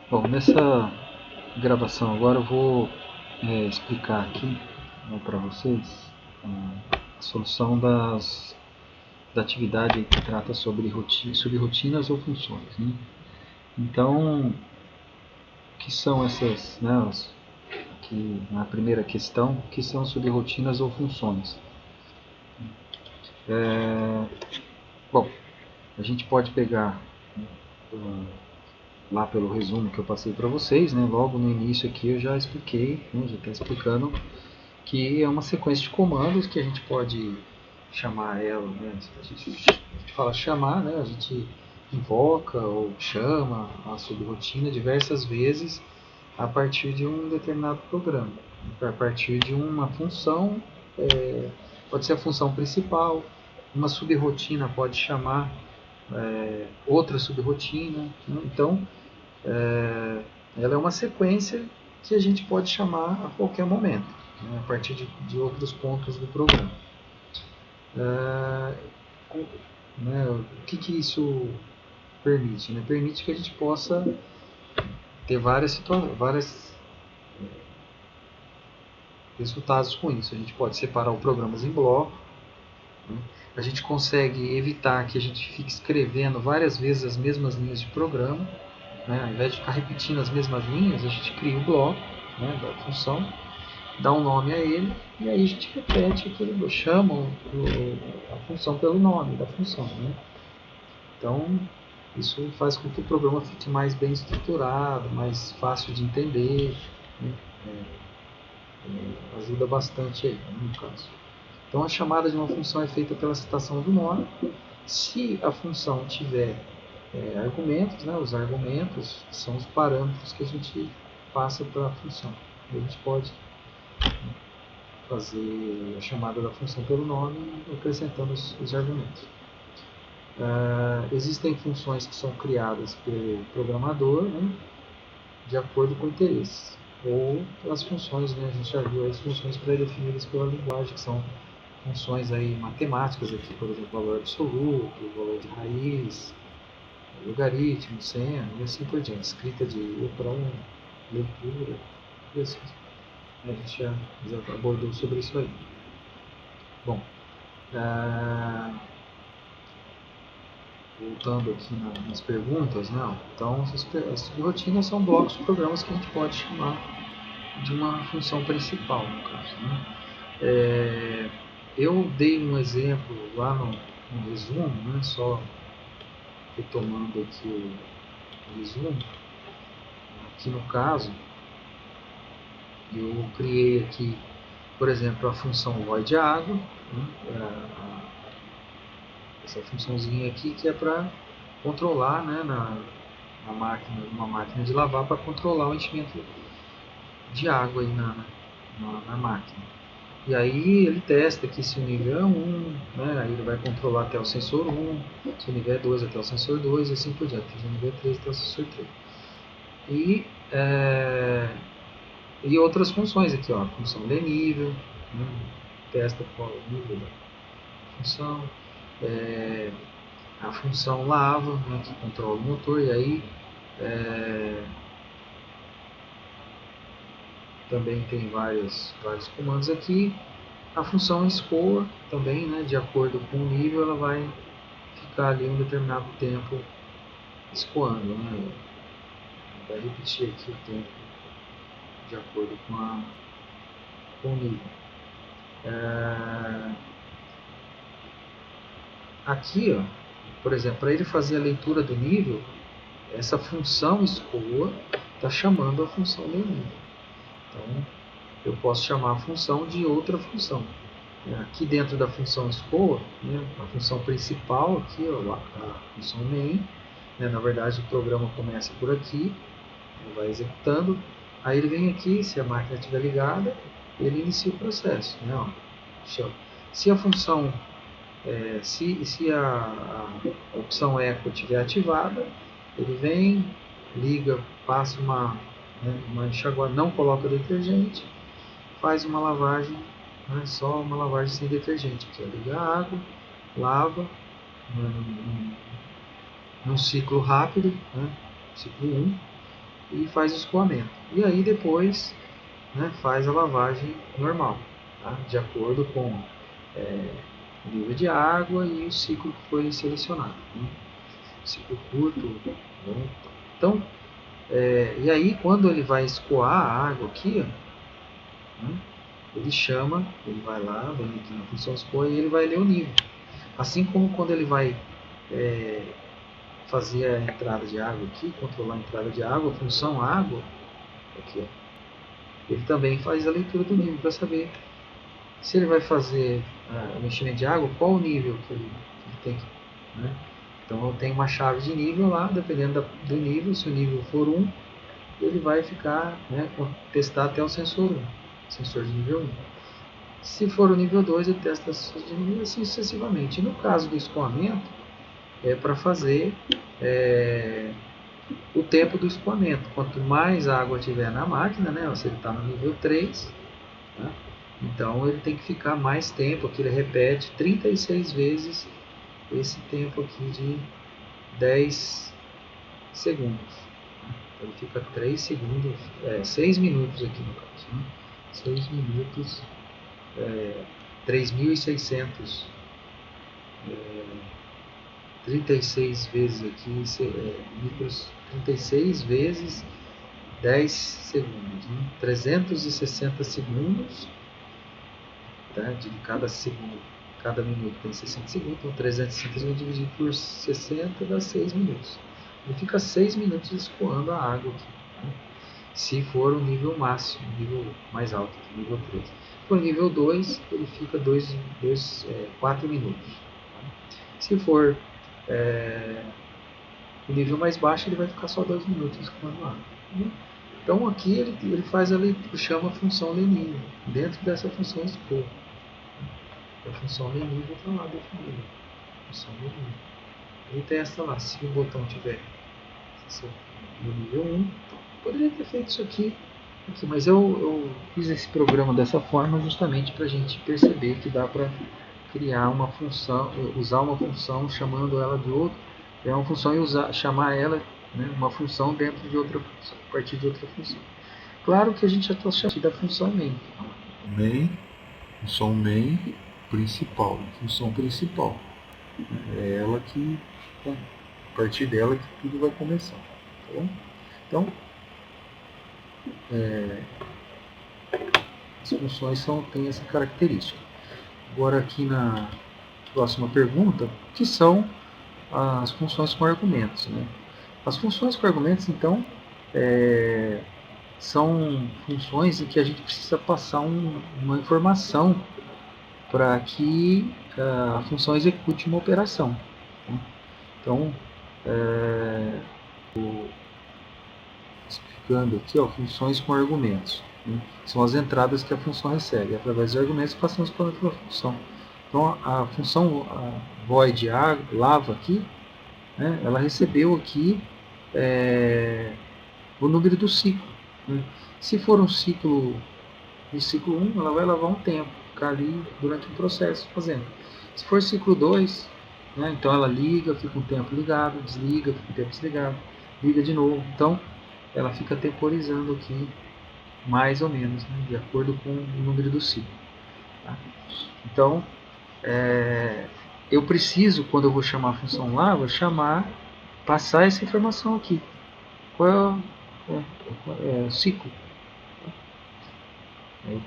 Bom, nessa gravação agora eu vou explicar aqui para vocês a solução da atividade que trata sobre rotinas ou funções. Né? Então, o que são essas, né, aqui na primeira questão, o que são subrrotinas ou funções? Bom, a gente pode pegar lá pelo resumo que eu passei para vocês, né? Logo no início aqui eu já expliquei, né? Já está explicando que é uma sequência de comandos que a gente pode chamar ela, né? A gente fala chamar, né? A gente invoca ou chama a subrotina diversas vezes a partir de um determinado programa, a partir de uma função, pode ser a função principal, uma subrotina pode chamar outra subrotina, né? Então ela é uma sequência que a gente pode chamar a qualquer momento, né, a partir de outros pontos do programa. O que isso permite? Né? Permite que a gente possa ter vários resultados com isso. A gente pode separar os programas em blocos, né? A gente consegue evitar que a gente fique escrevendo várias vezes as mesmas linhas de programa, né? Ao invés de ficar repetindo as mesmas linhas, a gente cria o bloco, né, da função, dá um nome a ele, e aí a gente repete aquele, chama a função pelo nome da função. Né? Então, isso faz com que o programa fique mais bem estruturado, mais fácil de entender, né? Ajuda bastante aí, no caso. Então, a chamada de uma função é feita pela citação do nome. Se a função tiver argumentos, né, os argumentos são os parâmetros que a gente passa para a função. E a gente pode fazer a chamada da função pelo nome, acrescentando os argumentos. Existem funções que são criadas pelo programador, né, de acordo com interesses, ou as funções, né, a gente já viu as funções pré-definidas pela linguagem, que são funções aí matemáticas, aqui, por exemplo, valor absoluto, valor de raiz, logaritmo, seno e assim por diante, escrita de U para 1, leitura, e assim. A gente já abordou sobre isso aí. Bom, voltando aqui nas perguntas, né? Então as subrotinas são blocos de programas que a gente pode chamar de uma função principal, no caso. Né? Eu dei um exemplo lá no resumo, né? Só retomando aqui o resumo. Aqui no caso, eu criei aqui, por exemplo, a função void água, né? Essa funçãozinha aqui que é para controlar, né, numa máquina de lavar, para controlar o enchimento de água aí na máquina. E aí ele testa aqui se o nível é 1, né, aí ele vai controlar até o sensor 1, se o nível é 2 até o sensor 2 e assim por diante, se o nível é 3 até o sensor 3. E outras funções aqui, ó, a função de nível, né, testa qual é o nível da função, a função lava, né, que controla o motor, e aí também tem vários comandos aqui. A função escoa também, né, de acordo com o nível, ela vai ficar ali um determinado tempo escoando, né, vai repetir aqui o tempo de acordo com o nível. Aqui, ó, por exemplo, para ele fazer a leitura do nível, essa função escoa está chamando a função do nível. Então, eu posso chamar a função de outra função. Aqui dentro da função escoa, né, a função principal, aqui, ó, a função main, né, na verdade o programa começa por aqui, ele vai executando, aí ele vem aqui, se a máquina estiver ligada, ele inicia o processo. Né, ó, se a função, se a opção eco estiver ativada, ele vem, liga, passa uma enxaguada, não coloca detergente, faz uma lavagem, né, só uma lavagem sem detergente, que é ligar a água, lava, num ciclo rápido, né, ciclo 1, e faz o escoamento. E aí depois, né, faz a lavagem normal, tá? De acordo com o nível de água e o ciclo que foi selecionado, né? Ciclo curto, longo. Então, e aí quando ele vai escoar a água aqui, ó, né, ele vai lá, vem aqui na função escoa e ele vai ler o nível. Assim como quando ele vai fazer a entrada de água aqui, controlar a entrada de água, a função água, aqui, ó, ele também faz a leitura do nível para saber se ele vai fazer o meximento de água, qual o nível que ele tem que, né? Então eu tenho uma chave de nível lá, dependendo do nível, se o nível for 1, ele vai ficar, né, testar até o sensor 1, sensor de nível 1. Se for o nível 2, ele testa sensor de nível assim sucessivamente. E no caso do escoamento, é para fazer o tempo do escoamento. Quanto mais água tiver na máquina, né, se ele está no nível 3, tá? Então ele tem que ficar mais tempo, aqui ele repete 36 vezes esse tempo aqui de 10 segundos. Então ele fica 3 segundos, 6 minutos aqui no caso, né? 6 minutos, 3.600, 36 vezes aqui, 36 vezes 10 segundos, né? 360 segundos, tá? De cada segundo, cada minuto tem 60 segundos, então 360 segundos dividido por 60 dá 6 minutos. Ele fica 6 minutos escoando a água aqui, né? Se for o nível máximo, o nível mais alto, nível 3. Se for nível 2, ele fica 4 minutos. Tá? Se for o nível mais baixo, ele vai ficar só 2 minutos escoando a água, né? Então aqui ele faz a leitura, chama a função ler nível, dentro dessa função escoa. A função ler nível está lá definida. Função ler nível. Ele testa lá, se o botão tiver no nível 1, poderia ter feito isso aqui, mas eu fiz esse programa dessa forma justamente para a gente perceber que dá para criar uma função, usar uma função chamando ela de outra, uma função e chamar ela, né, uma função dentro de outra função, a partir de outra função. Claro que a gente já está chamando da função main. Função main principal, função principal. É ela que, a partir dela que tudo vai começar. Tá bom? Então, as funções têm essa característica. Agora aqui na próxima pergunta, o que são as funções com argumentos, né? As funções com argumentos, então, são funções em que a gente precisa passar uma informação para que a função execute uma operação, né? Então, explicando aqui, ó, funções com argumentos, né? São as entradas que a função recebe. Através dos argumentos passamos para a função. Então a função void lava aqui, né, ela recebeu aqui o número do ciclo, né? Se for um ciclo de ciclo 1, ela vai lavar um tempo, ficar ali durante o processo fazendo. Se for ciclo 2, né, então ela liga, fica um tempo ligado, desliga, fica um tempo desligado, liga de novo. Então ela fica temporizando aqui mais ou menos, né, de acordo com o número do ciclo. Tá? Então eu preciso, quando eu vou chamar a função lava, passar essa informação aqui. Qual é o ciclo?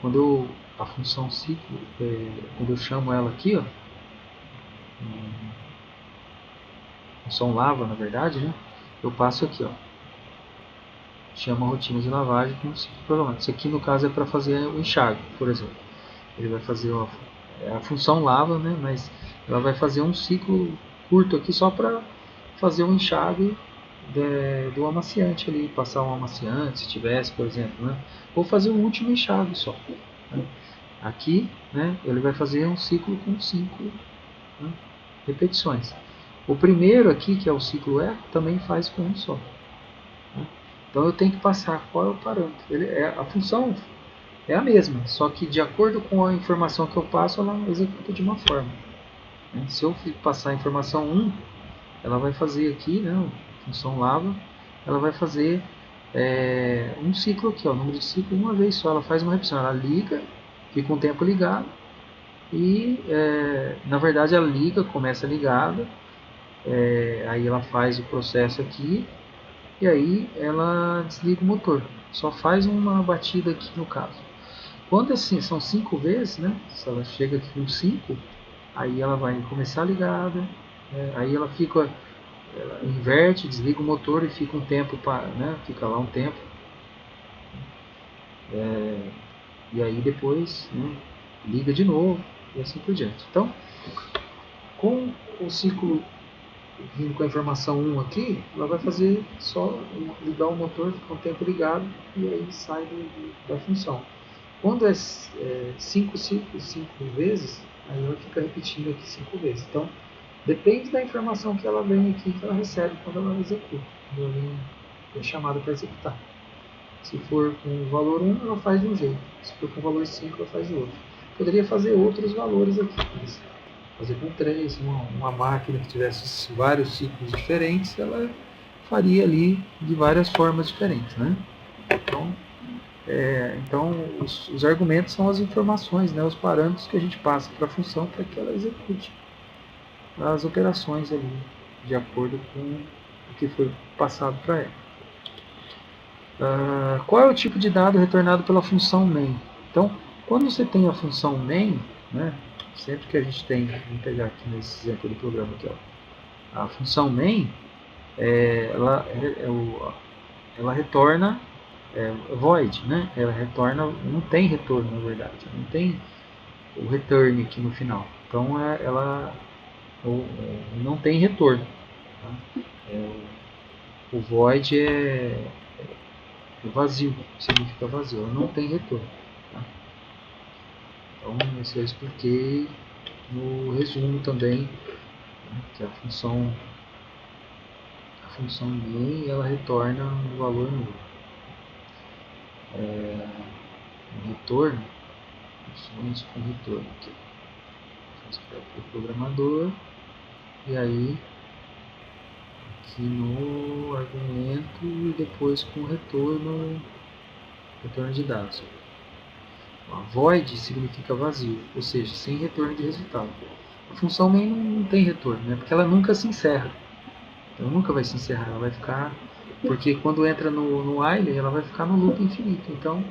Quando a função ciclo, quando eu chamo ela aqui, ó, função lava, na verdade, né, eu passo aqui, ó, chama a rotina de lavagem com ciclo programado. Isso aqui, no caso, é para fazer o enxágue, por exemplo. Ele vai fazer a função lava, né, mas ela vai fazer um ciclo curto aqui só para fazer um enxágue do amaciante ali, passar um amaciante, se tivesse, por exemplo, né? Ou fazer o último enxágue só, né? Aqui, né, ele vai fazer um ciclo com 5, né, repetições. O primeiro aqui, que é o ciclo E, também faz com um só, né? Então eu tenho que passar qual é o parâmetro. A função é a mesma, só que de acordo com a informação que eu passo, ela executa de uma forma, né? Se eu passar a informação 1, ela vai fazer aqui, né, função lava, ela vai fazer um ciclo aqui, ó, número de ciclo uma vez só, ela faz uma repetição, ela liga, fica um tempo ligado e na verdade ela liga, começa ligada, aí ela faz o processo aqui e aí ela desliga o motor, só faz uma batida aqui no caso. Quando assim são 5 vezes, né, se ela chega aqui no 5, aí ela vai começar ligada, aí ela fica, ela inverte, desliga o motor e fica um tempo, fica lá um tempo, e aí depois, né, liga de novo e assim por diante. Então, com o ciclo vindo com a informação 1 aqui, ela vai fazer só ligar o motor, ficar um tempo ligado e aí sai da função. Quando é 5 ciclos, 5 vezes, aí ela fica repetindo aqui 5 vezes. Então, depende da informação que ela vem aqui, que ela recebe quando ela executa, quando ela é chamada para executar. Se for com o valor 1, ela faz de um jeito. Se for com o valor 5, ela faz de outro. Poderia fazer outros valores aqui. Fazer com 3, uma máquina que tivesse vários ciclos diferentes, ela faria ali de várias formas diferentes, né? Então os argumentos são as informações, né, os parâmetros que a gente passa para a função para que ela execute as operações ali, de acordo com o que foi passado para ela. Qual é o tipo de dado retornado pela função main? Então, quando você tem a função main, né, sempre que a gente tem, vamos pegar aqui nesse exemplo do programa aqui, ó, a função main, ela retorna void, né? Ela retorna, não tem retorno na verdade, não tem o return aqui no final. Então ela não tem retorno. Tá? O void é vazio, significa vazio, ela não tem retorno. Tá? Então isso eu expliquei no resumo também, né, que a função main ela retorna um valor nulo. Retorno, funções com retorno aqui. Para o programador, e aí aqui no argumento e depois com retorno de dados. A void significa vazio, ou seja, sem retorno de resultado. A função main não tem retorno, né? Porque ela nunca se encerra. Então nunca vai se encerrar, ela vai ficar, porque quando entra no while ela vai ficar no loop infinito. Então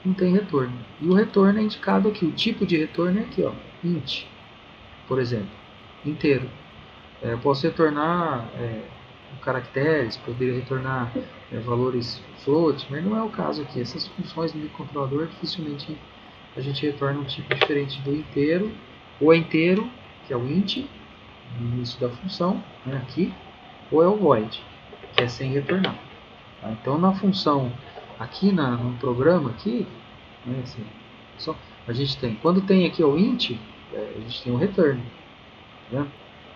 não tem retorno. E o retorno é indicado aqui, o tipo de retorno é aqui, ó, int, por exemplo, inteiro. Eu posso retornar caracteres, poderia retornar valores float, mas não é o caso aqui. Essas funções do microcontrolador dificilmente a gente retorna um tipo diferente do inteiro, ou é inteiro, que é o int, no início da função, né, aqui, ou é o void, que é sem retornar. Tá? Então na função, aqui no programa, aqui, né, assim, a gente tem, quando tem aqui o int, a gente tem o return, né?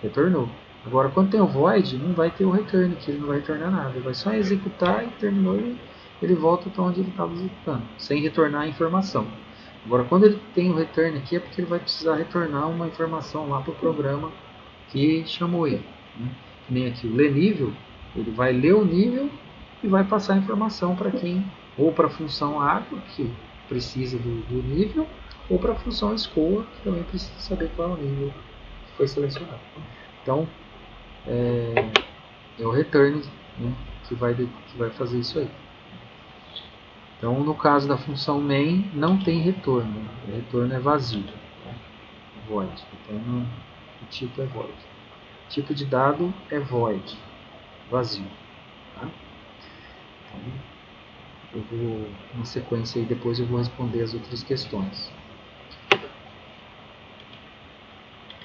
Retornou. Agora, quando tem o void, não vai ter o return, que ele não vai retornar nada. Ele vai só executar e terminou e ele volta para onde ele estava executando, sem retornar a informação. Agora, quando ele tem o return aqui, é porque ele vai precisar retornar uma informação lá para o programa que chamou ele. Né? Que nem aqui, o lerNível, ele vai ler o nível e vai passar a informação para quem, ou para a função arco, que precisa do nível, ou para a função escoa, que também precisa saber qual é o nível que foi selecionado. Então, é o return, né, que vai fazer isso aí. Então, no caso da função main, não tem retorno. O retorno é vazio, né? Void. Então, o tipo é void. O tipo de dado é void, vazio. Tá? Então, eu vou, na sequência aí, depois eu vou responder as outras questões.